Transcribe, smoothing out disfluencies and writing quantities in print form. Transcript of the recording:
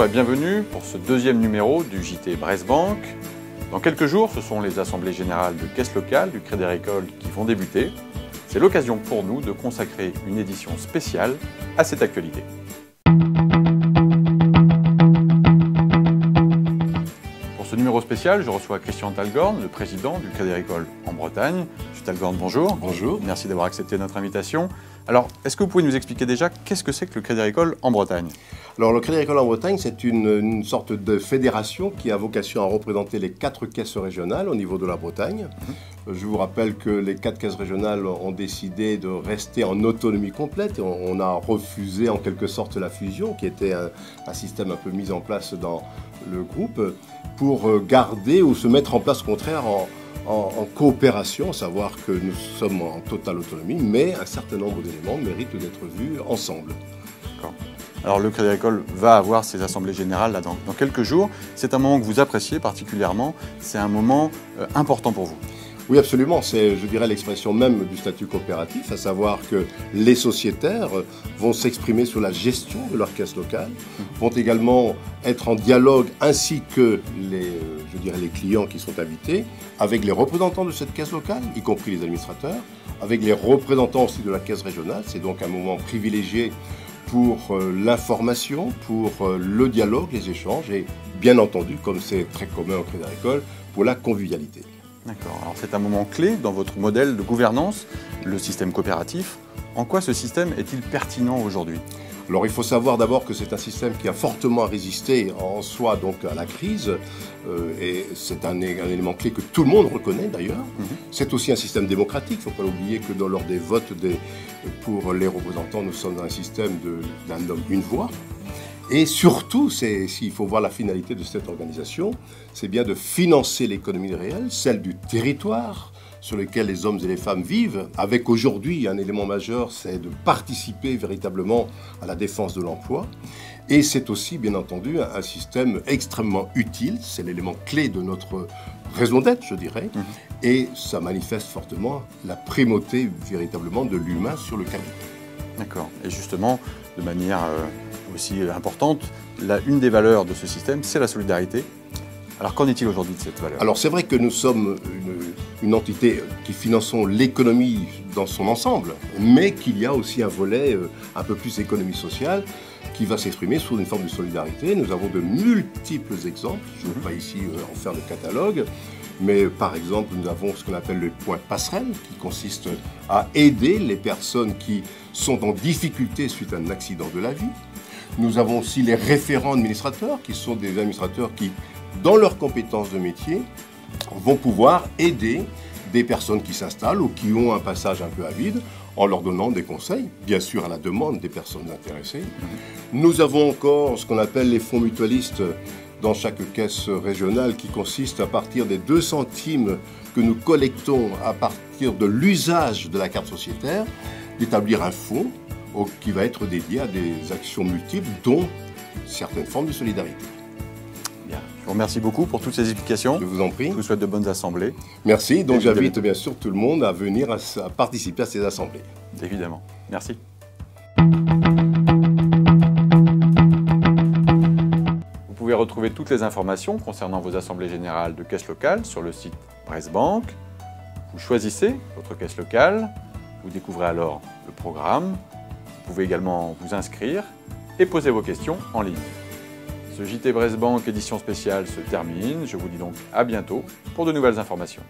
et bienvenue pour ce deuxième numéro du JT Brest Bank. Dans quelques jours, ce sont les assemblées générales de caisse locale du Crédit Agricole qui vont débuter. C'est l'occasion pour nous de consacrer une édition spéciale à cette actualité. Pour ce numéro spécial, je reçois Christian Talgorn, le président du Crédit Agricole en Bretagne. Monsieur Talgorn, bonjour. Bonjour. Merci d'avoir accepté notre invitation. Alors, est-ce que vous pouvez nous expliquer déjà qu'est-ce que c'est que le Crédit Agricole en Bretagne? Alors, le Crédit Agricole en Bretagne, c'est une sorte de fédération qui a vocation à représenter les 4 caisses régionales au niveau de la Bretagne. Je vous rappelle que les 4 caisses régionales ont décidé de rester en autonomie complète et on a refusé en quelque sorte la fusion, qui était un système un peu mis en place dans le groupe, pour garder ou se mettre en place au contraire en coopération, à savoir que nous sommes en totale autonomie, mais un certain nombre d'éléments méritent d'être vus ensemble. D'accord. Alors le Crédit Agricole va avoir ses assemblées générales là, dans quelques jours. C'est un moment que vous appréciez particulièrement, c'est un moment important pour vous. Oui, absolument. C'est, je dirais, l'expression même du statut coopératif, à savoir que les sociétaires vont s'exprimer sur la gestion de leur caisse locale, vont également être en dialogue, ainsi que les clients qui sont invités, avec les représentants de cette caisse locale, y compris les administrateurs, avec les représentants aussi de la caisse régionale. C'est donc un moment privilégié pour l'information, pour le dialogue, les échanges et, bien entendu, comme c'est très commun au Crédit Agricole, pour la convivialité. D'accord. Alors c'est un moment clé dans votre modèle de gouvernance, le système coopératif. En quoi ce système est-il pertinent aujourd'hui ? Alors il faut savoir d'abord que c'est un système qui a fortement résisté en soi donc à la crise et c'est un élément clé que tout le monde reconnaît d'ailleurs. C'est aussi un système démocratique, il ne faut pas oublier que lors des votes pour les représentants, nous sommes dans un système d'un homme, une voix. Et surtout, s'il faut voir la finalité de cette organisation, c'est bien de financer l'économie réelle, celle du territoire sur lequel les hommes et les femmes vivent, avec aujourd'hui un élément majeur, c'est de participer véritablement à la défense de l'emploi. Et c'est aussi, bien entendu, un système extrêmement utile, c'est l'élément clé de notre raison d'être, je dirais, et ça manifeste fortement la primauté véritablement de l'humain sur le capital. D'accord. Et justement, de manière aussi importante, une des valeurs de ce système, c'est la solidarité. Alors qu'en est-il aujourd'hui de cette valeur ? Alors c'est vrai que nous sommes une entité qui finançons l'économie dans son ensemble, mais qu'il y a aussi un volet un peu plus économie sociale qui va s'exprimer sous une forme de solidarité. Nous avons de multiples exemples, je ne veux pas ici en faire le catalogue, mais par exemple nous avons ce qu'on appelle le point passerelle qui consiste à aider les personnes qui sont en difficulté suite à un accident de la vie. Nous avons aussi les référents administrateurs qui sont des administrateurs qui, dans leurs compétences de métier, vont pouvoir aider des personnes qui s'installent ou qui ont un passage un peu à vide en leur donnant des conseils, bien sûr à la demande des personnes intéressées. Nous avons encore ce qu'on appelle les fonds mutualistes dans chaque caisse régionale qui consiste à partir des 2 centimes que nous collectons à partir de l'usage de la carte sociétaire, d'établir un fonds qui va être dédié à des actions multiples, dont certaines formes de solidarité. Bien. Je vous remercie beaucoup pour toutes ces explications. Je vous en prie. Je vous souhaite de bonnes assemblées. Merci. Donc j'invite bien sûr tout le monde à venir à participer à ces assemblées. Évidemment. Merci. Vous pouvez retrouver toutes les informations concernant vos assemblées générales de caisse locale sur le site Brest Bank. Vous choisissez votre caisse locale. Vous découvrez alors le programme. Vous pouvez également vous inscrire et poser vos questions en ligne. Ce JT Brest Bank édition spéciale se termine. Je vous dis donc à bientôt pour de nouvelles informations.